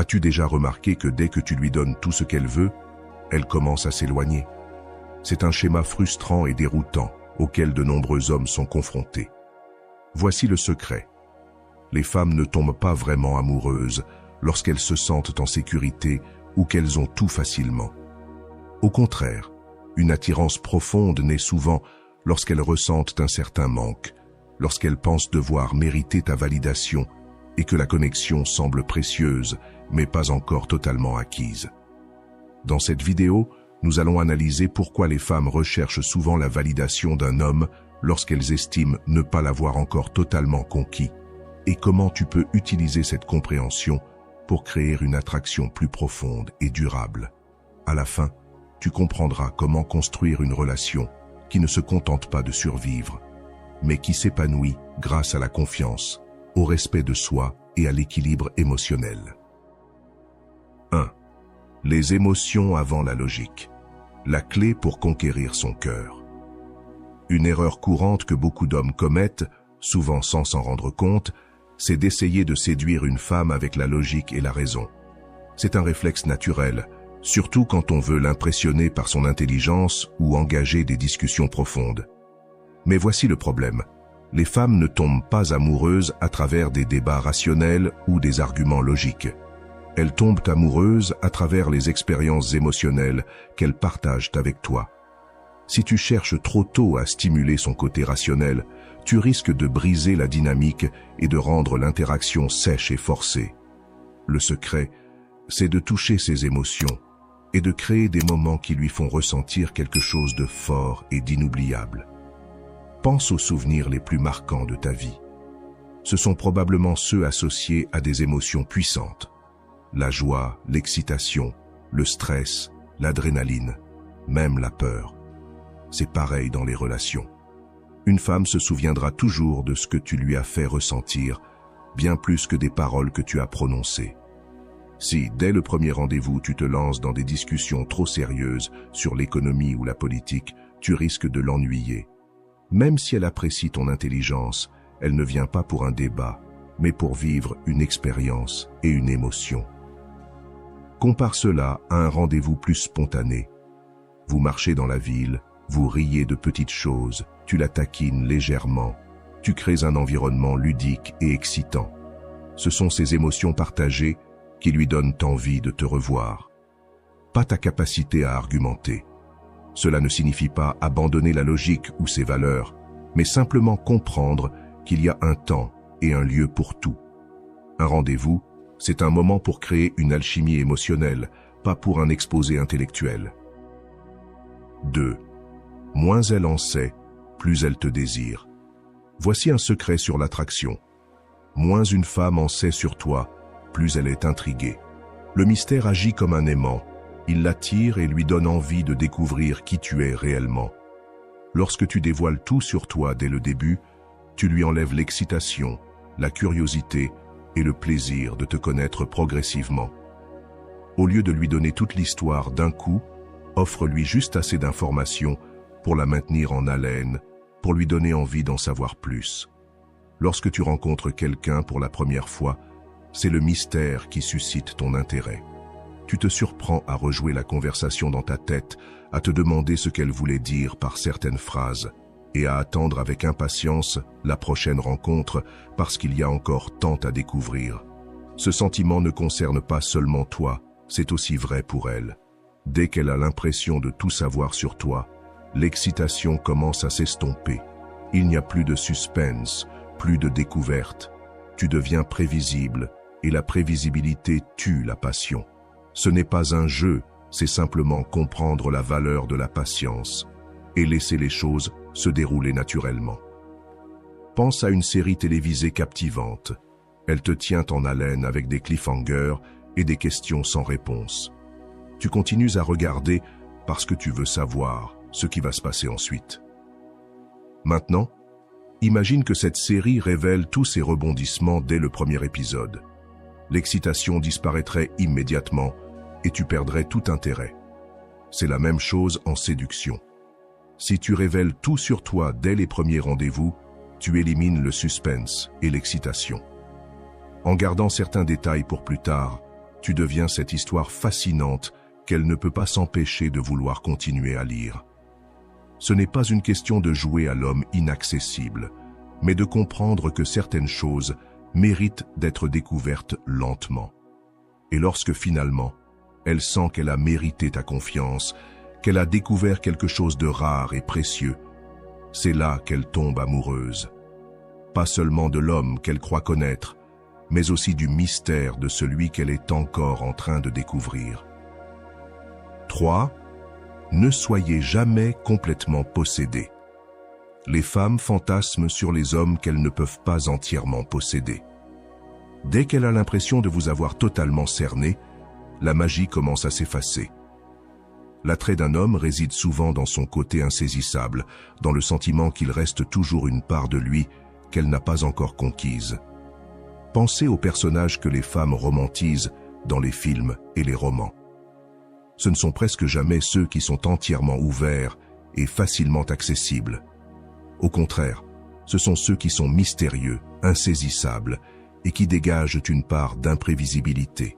As-tu déjà remarqué que dès que tu lui donnes tout ce qu'elle veut, elle commence à s'éloigner? C'est un schéma frustrant et déroutant auquel de nombreux hommes sont confrontés. Voici le secret. Les femmes ne tombent pas vraiment amoureuses lorsqu'elles se sentent en sécurité ou qu'elles ont tout facilement. Au contraire, une attirance profonde naît souvent lorsqu'elles ressentent un certain manque, lorsqu'elles pensent devoir mériter ta validation et que la connexion semble précieuse mais pas encore totalement acquise. Dans cette vidéo, nous allons analyser pourquoi les femmes recherchent souvent la validation d'un homme lorsqu'elles estiment ne pas l'avoir encore totalement conquis, et comment tu peux utiliser cette compréhension pour créer une attraction plus profonde et durable. À la fin, tu comprendras comment construire une relation qui ne se contente pas de survivre, mais qui s'épanouit grâce à la confiance, au respect de soi et à l'équilibre émotionnel. 1. Les émotions avant la logique. La clé pour conquérir son cœur. Une erreur courante que beaucoup d'hommes commettent, souvent sans s'en rendre compte, c'est d'essayer de séduire une femme avec la logique et la raison. C'est un réflexe naturel, surtout quand on veut l'impressionner par son intelligence ou engager des discussions profondes. Mais voici le problème. Les femmes ne tombent pas amoureuses à travers des débats rationnels ou des arguments logiques. Elles tombent amoureuses à travers les expériences émotionnelles qu'elles partagent avec toi. Si tu cherches trop tôt à stimuler son côté rationnel, tu risques de briser la dynamique et de rendre l'interaction sèche et forcée. Le secret, c'est de toucher ses émotions et de créer des moments qui lui font ressentir quelque chose de fort et d'inoubliable. Pense aux souvenirs les plus marquants de ta vie. Ce sont probablement ceux associés à des émotions puissantes. La joie, l'excitation, le stress, l'adrénaline, même la peur. C'est pareil dans les relations. Une femme se souviendra toujours de ce que tu lui as fait ressentir, bien plus que des paroles que tu as prononcées. Si, dès le premier rendez-vous, tu te lances dans des discussions trop sérieuses sur l'économie ou la politique, tu risques de l'ennuyer. Même si elle apprécie ton intelligence, elle ne vient pas pour un débat, mais pour vivre une expérience et une émotion. Compare cela à un rendez-vous plus spontané. Vous marchez dans la ville, vous riez de petites choses, tu la taquines légèrement, tu crées un environnement ludique et excitant. Ce sont ces émotions partagées qui lui donnent envie de te revoir. Pas ta capacité à argumenter. Cela ne signifie pas abandonner la logique ou ses valeurs, mais simplement comprendre qu'il y a un temps et un lieu pour tout. Un rendez-vous, c'est un moment pour créer une alchimie émotionnelle, pas pour un exposé intellectuel. 2. Moins elle en sait, plus elle te désire. Voici un secret sur l'attraction. Moins une femme en sait sur toi, plus elle est intriguée. Le mystère agit comme un aimant. Il l'attire et lui donne envie de découvrir qui tu es réellement. Lorsque tu dévoiles tout sur toi dès le début, tu lui enlèves l'excitation, la curiosité et le plaisir de te connaître progressivement. Au lieu de lui donner toute l'histoire d'un coup, offre-lui juste assez d'informations pour la maintenir en haleine, pour lui donner envie d'en savoir plus. Lorsque tu rencontres quelqu'un pour la première fois, c'est le mystère qui suscite ton intérêt. Tu te surprends à rejouer la conversation dans ta tête, à te demander ce qu'elle voulait dire par certaines phrases, et à attendre avec impatience la prochaine rencontre parce qu'il y a encore tant à découvrir. Ce sentiment ne concerne pas seulement toi, c'est aussi vrai pour elle. Dès qu'elle a l'impression de tout savoir sur toi, l'excitation commence à s'estomper. Il n'y a plus de suspense, plus de découverte. Tu deviens prévisible, et la prévisibilité tue la passion. Ce n'est pas un jeu, c'est simplement comprendre la valeur de la patience et laisser les choses se dérouler naturellement. Pense à une série télévisée captivante. Elle te tient en haleine avec des cliffhangers et des questions sans réponse. Tu continues à regarder parce que tu veux savoir ce qui va se passer ensuite. Maintenant, imagine que cette série révèle tous ses rebondissements dès le premier épisode. L'excitation disparaîtrait immédiatement et tu perdrais tout intérêt. C'est la même chose en séduction. Si tu révèles tout sur toi dès les premiers rendez-vous, tu élimines le suspense et l'excitation. En gardant certains détails pour plus tard, tu deviens cette histoire fascinante qu'elle ne peut pas s'empêcher de vouloir continuer à lire. Ce n'est pas une question de jouer à l'homme inaccessible, mais de comprendre que certaines choses méritent d'être découvertes lentement. Et lorsque finalement, elle sent qu'elle a mérité ta confiance, qu'elle a découvert quelque chose de rare et précieux, c'est là qu'elle tombe amoureuse. Pas seulement de l'homme qu'elle croit connaître, mais aussi du mystère de celui qu'elle est encore en train de découvrir. 3. Ne soyez jamais complètement possédés. Les femmes fantasment sur les hommes qu'elles ne peuvent pas entièrement posséder. Dès qu'elle a l'impression de vous avoir totalement cerné, la magie commence à s'effacer. L'attrait d'un homme réside souvent dans son côté insaisissable, dans le sentiment qu'il reste toujours une part de lui qu'elle n'a pas encore conquise. Pensez aux personnages que les femmes romantisent dans les films et les romans. Ce ne sont presque jamais ceux qui sont entièrement ouverts et facilement accessibles. Au contraire, ce sont ceux qui sont mystérieux, insaisissables et qui dégagent une part d'imprévisibilité.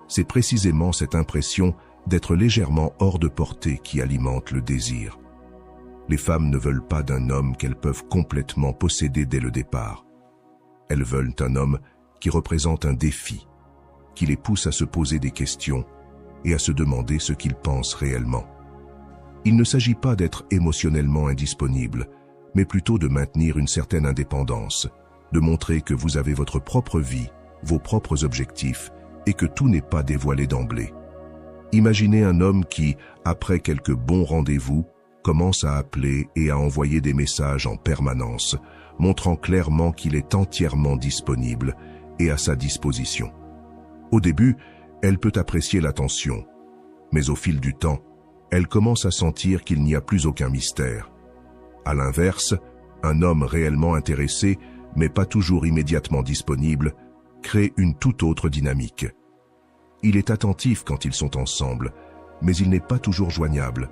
C'est précisément cette impression d'être légèrement hors de portée qui alimente le désir. Les femmes ne veulent pas d'un homme qu'elles peuvent complètement posséder dès le départ. Elles veulent un homme qui représente un défi, qui les pousse à se poser des questions et à se demander ce qu'ils pensent réellement. Il ne s'agit pas d'être émotionnellement indisponible, mais plutôt de maintenir une certaine indépendance, de montrer que vous avez votre propre vie, vos propres objectifs, et que tout n'est pas dévoilé d'emblée. Imaginez un homme qui, après quelques bons rendez-vous, commence à appeler et à envoyer des messages en permanence, montrant clairement qu'il est entièrement disponible et à sa disposition. Au début, elle peut apprécier l'attention, mais au fil du temps, elle commence à sentir qu'il n'y a plus aucun mystère. À l'inverse, un homme réellement intéressé, mais pas toujours immédiatement disponible, crée une toute autre dynamique. Il est attentif quand ils sont ensemble, mais il n'est pas toujours joignable,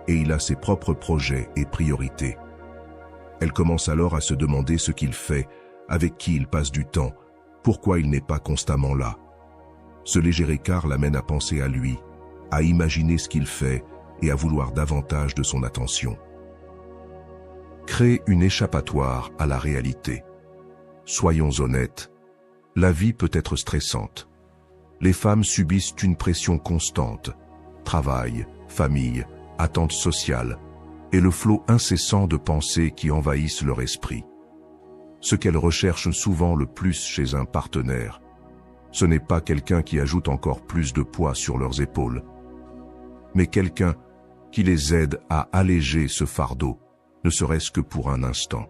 et il a ses propres projets et priorités. Elle commence alors à se demander ce qu'il fait, avec qui il passe du temps, pourquoi il n'est pas constamment là. Ce léger écart l'amène à penser à lui, à imaginer ce qu'il fait et à vouloir davantage de son attention. Crée une échappatoire à la réalité. Soyons honnêtes, la vie peut être stressante. Les femmes subissent une pression constante, travail, famille, attentes sociales, et le flot incessant de pensées qui envahissent leur esprit. Ce qu'elles recherchent souvent le plus chez un partenaire, ce n'est pas quelqu'un qui ajoute encore plus de poids sur leurs épaules, mais quelqu'un qui les aide à alléger ce fardeau, ne serait-ce que pour un instant.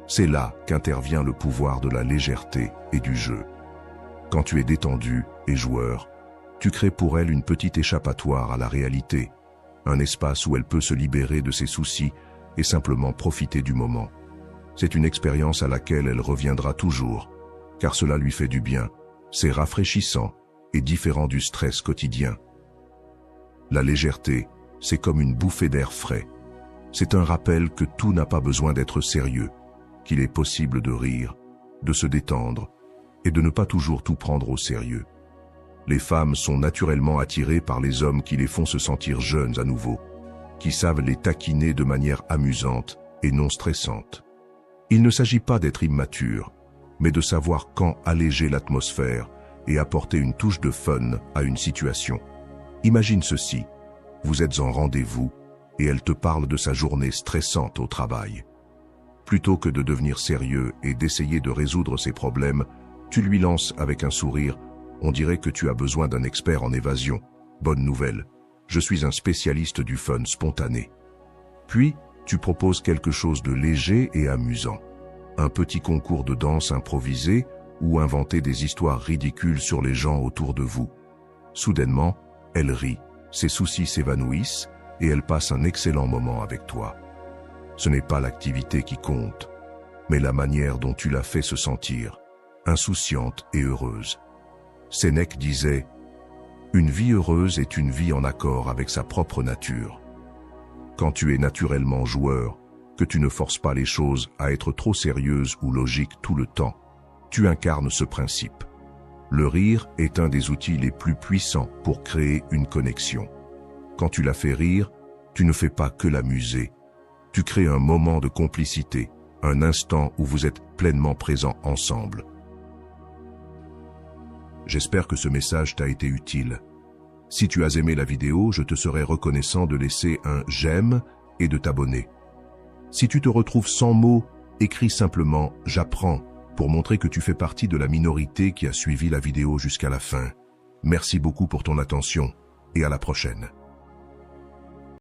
C'est là qu'intervient le pouvoir de la légèreté et du jeu. Quand tu es détendu et joueur, tu crées pour elle une petite échappatoire à la réalité, un espace où elle peut se libérer de ses soucis et simplement profiter du moment. C'est une expérience à laquelle elle reviendra toujours, car cela lui fait du bien, c'est rafraîchissant et différent du stress quotidien. La légèreté, c'est comme une bouffée d'air frais. C'est un rappel que tout n'a pas besoin d'être sérieux, qu'il est possible de rire, de se détendre et de ne pas toujours tout prendre au sérieux. Les femmes sont naturellement attirées par les hommes qui les font se sentir jeunes à nouveau, qui savent les taquiner de manière amusante et non stressante. Il ne s'agit pas d'être immature, mais de savoir quand alléger l'atmosphère et apporter une touche de fun à une situation. Imagine ceci, vous êtes en rendez-vous et elle te parle de sa journée stressante au travail. Plutôt que de devenir sérieux et d'essayer de résoudre ses problèmes, tu lui lances avec un sourire « On dirait que tu as besoin d'un expert en évasion. Bonne nouvelle, je suis un spécialiste du fun spontané. » Puis, tu proposes quelque chose de léger et amusant. Un petit concours de danse improvisé ou inventer des histoires ridicules sur les gens autour de vous. Soudainement, elle rit, ses soucis s'évanouissent et elle passe un excellent moment avec toi. Ce n'est pas l'activité qui compte, mais la manière dont tu la fais se sentir, insouciante et heureuse. Sénèque disait « Une vie heureuse est une vie en accord avec sa propre nature. » Quand tu es naturellement joueur, que tu ne forces pas les choses à être trop sérieuses ou logiques tout le temps, tu incarnes ce principe. Le rire est un des outils les plus puissants pour créer une connexion. Quand tu la fais rire, tu ne fais pas que l'amuser. Tu crées un moment de complicité, un instant où vous êtes pleinement présents ensemble. J'espère que ce message t'a été utile. Si tu as aimé la vidéo, je te serai reconnaissant de laisser un j'aime et de t'abonner. Si tu te retrouves sans mots, écris simplement « J'apprends » pour montrer que tu fais partie de la minorité qui a suivi la vidéo jusqu'à la fin. Merci beaucoup pour ton attention et à la prochaine.